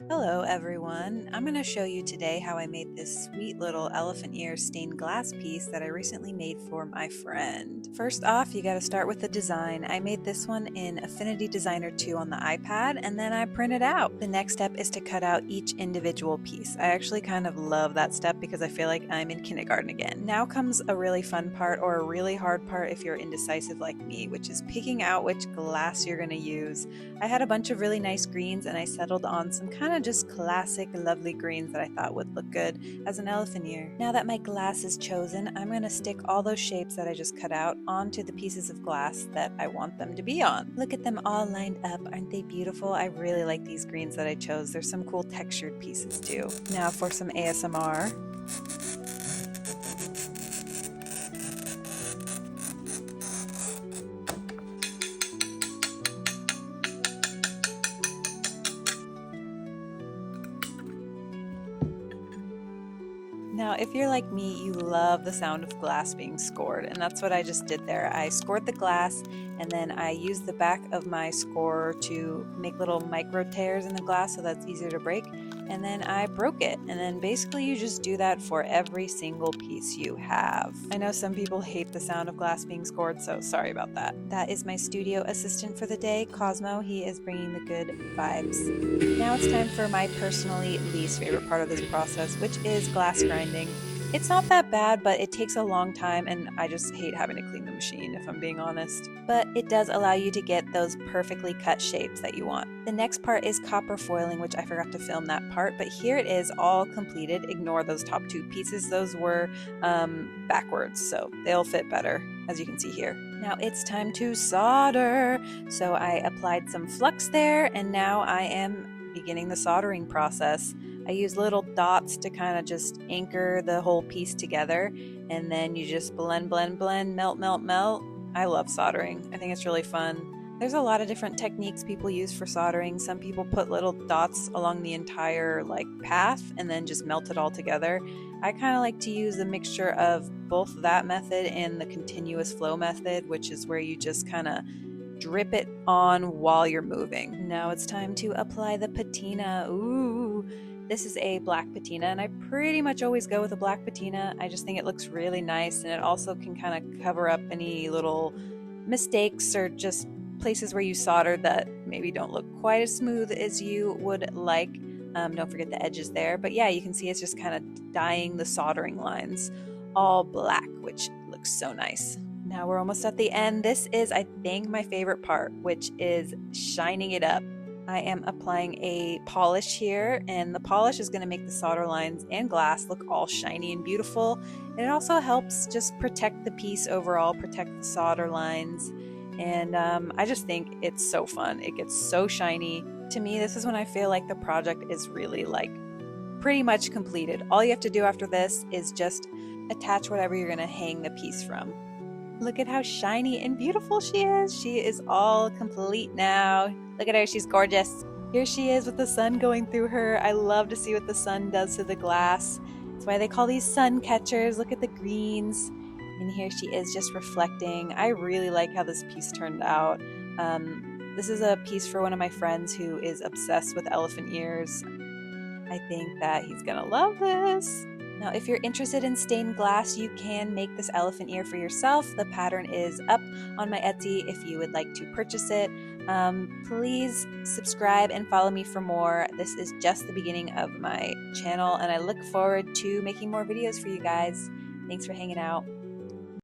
Hello everyone. I'm going to show you today how I made this sweet little elephant ear stained glass piece that I recently made for my friend. First off, you got to start with the design. I made this one in Affinity Designer 2 on the iPad and then I printed out. The next step is to cut out each individual piece. I actually kind of love that step because I feel like I'm in kindergarten again. Now comes a really fun part or a really hard part if you're indecisive like me, which is picking out which glass you're going to use. I had a bunch of really nice greens and I settled on some kind of just classic lovely greens that I thought would look good as an elephant ear. Now that my glass is chosen, I'm going to stick all those shapes that I just cut out onto the pieces of glass that I want them to be on. Look at them all lined up, aren't they beautiful? I really like these greens that I chose. There's some cool textured pieces too. Now for some ASMR. Now, if you're like me, you love the sound of glass being scored, and that's what I just did there. I scored the glass, and then I used the back of my score to make little micro tears in the glass so that's easier to break, and then I broke it. And then basically you just do that for every single piece you have. I know some people hate the sound of glass being scored, so sorry about that. That is my studio assistant for the day, Cosmo. He is bringing the good vibes. Now it's time for my personally least favorite part of this process, which is glass grinding. It's not that bad, but it takes a long time and I just hate having to clean the machine if I'm being honest. But it does allow you to get those perfectly cut shapes that you want. The next part is copper foiling, which I forgot to film that part, but here it is all completed. Ignore those top two pieces. Those were backwards, so they'll fit better, as you can see here. Now it's time to solder. So I applied some flux there and now I am beginning the soldering process. I use little dots to kind of just anchor the whole piece together, and then you just blend, blend, blend, melt, melt, melt. I love soldering. I think it's really fun. There's a lot of different techniques people use for soldering. Some people put little dots along the entire path and then just melt it all together. I kind of like to use a mixture of both that method and the continuous flow method, which is where you just kind of drip it on while you're moving. Now it's time to apply the patina. Ooh. This is a black patina, and I pretty much always go with a black patina. I just think it looks really nice, and it also can kind of cover up any little mistakes or just places where you soldered that maybe don't look quite as smooth as you would like. Don't forget the edges there. But yeah, you can see it's just kind of dyeing the soldering lines all black, which looks so nice. Now we're almost at the end. This is, I think, my favorite part, which is shining it up. I am applying a polish here, and the polish is going to make the solder lines and glass look all shiny and beautiful. And it also helps just protect the piece overall, protect the solder lines. And I just think it's so fun. It gets so shiny. To me, this is when I feel like the project is really pretty much completed. All you have to do after this is just attach whatever you're going to hang the piece from. Look at how shiny and beautiful she is. She is all complete now. Look at her, she's gorgeous. Here she is with the sun going through her. I love to see what the sun does to the glass. That's why they call these sun catchers. Look at the greens. And here she is just reflecting. I really like how this piece turned out. This is a piece for one of my friends who is obsessed with elephant ears. I think that he's gonna love this. Now, if you're interested in stained glass, you can make this elephant ear for yourself. The pattern is up on my Etsy if you would like to purchase it. Please subscribe and follow me for more. This is just the beginning of my channel, and I look forward to making more videos for you guys. Thanks for hanging out.